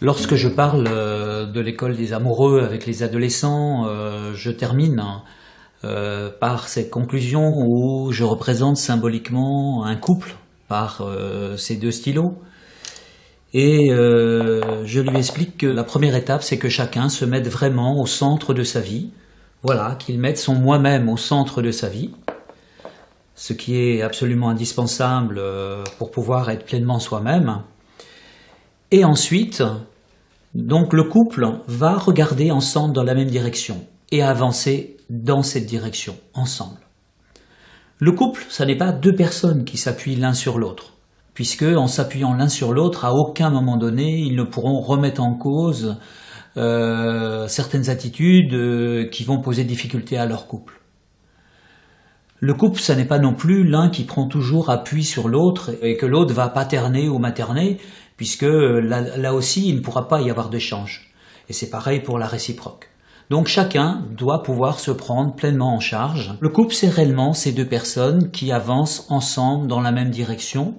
Lorsque je parle de l'école des amoureux avec les adolescents, je termine par cette conclusion où je représente symboliquement un couple par ces deux stylos. Et je lui explique que la première étape, c'est que chacun se mette vraiment au centre de sa vie. Voilà, qu'il mette son moi-même au centre de sa vie, ce qui est absolument indispensable pour pouvoir être pleinement soi-même. Et ensuite, donc le couple va regarder ensemble dans la même direction et avancer dans cette direction ensemble. Le couple, ça n'est pas deux personnes qui s'appuient l'un sur l'autre, puisque en s'appuyant l'un sur l'autre, à aucun moment donné, ils ne pourront remettre en cause certaines attitudes qui vont poser difficulté à leur couple. Le couple, ça n'est pas non plus l'un qui prend toujours appui sur l'autre et que l'autre va paterner ou materner, puisque là aussi, il ne pourra pas y avoir d'échange. Et c'est pareil pour la réciproque. Donc chacun doit pouvoir se prendre pleinement en charge. Le couple, c'est réellement ces deux personnes qui avancent ensemble dans la même direction,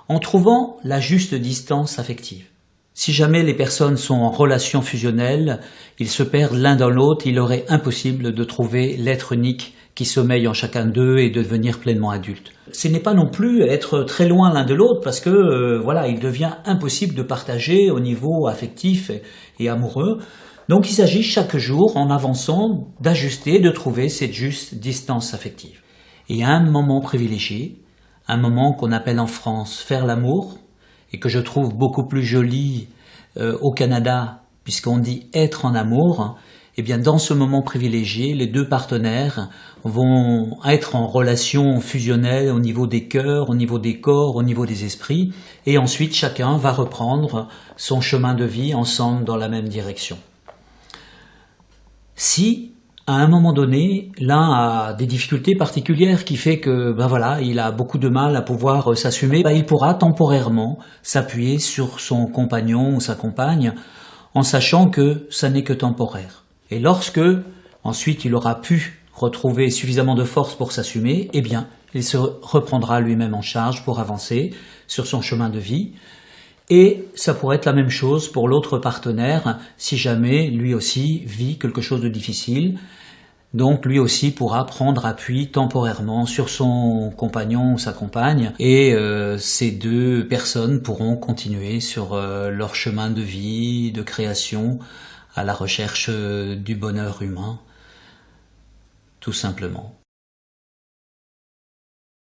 en trouvant la juste distance affective. Si jamais les personnes sont en relation fusionnelle, ils se perdent l'un dans l'autre, il aurait impossible de trouver l'être unique qui sommeille en chacun d'eux et de devenir pleinement adulte. Ce n'est pas non plus être très loin l'un de l'autre parce que voilà, il devient impossible de partager au niveau affectif et amoureux. Donc il s'agit chaque jour, en avançant, d'ajuster, de trouver cette juste distance affective. Et un moment privilégié, un moment qu'on appelle en France faire l'amour, et que je trouve beaucoup plus joli au Canada, puisqu'on dit être en amour, et bien dans ce moment privilégié, les deux partenaires vont être en relation fusionnelle au niveau des cœurs, au niveau des corps, au niveau des esprits, et ensuite chacun va reprendre son chemin de vie ensemble dans la même direction. Si à un moment donné, l'un a des difficultés particulières qui fait que voilà, il a beaucoup de mal à pouvoir s'assumer, il pourra temporairement s'appuyer sur son compagnon ou sa compagne en sachant que ça n'est que temporaire. Et lorsque ensuite il aura pu retrouver suffisamment de force pour s'assumer, eh bien, il se reprendra lui-même en charge pour avancer sur son chemin de vie. Et ça pourrait être la même chose pour l'autre partenaire si jamais lui aussi vit quelque chose de difficile. Donc lui aussi pourra prendre appui temporairement sur son compagnon ou sa compagne et ces deux personnes pourront continuer sur leur chemin de vie, de création, à la recherche du bonheur humain, tout simplement.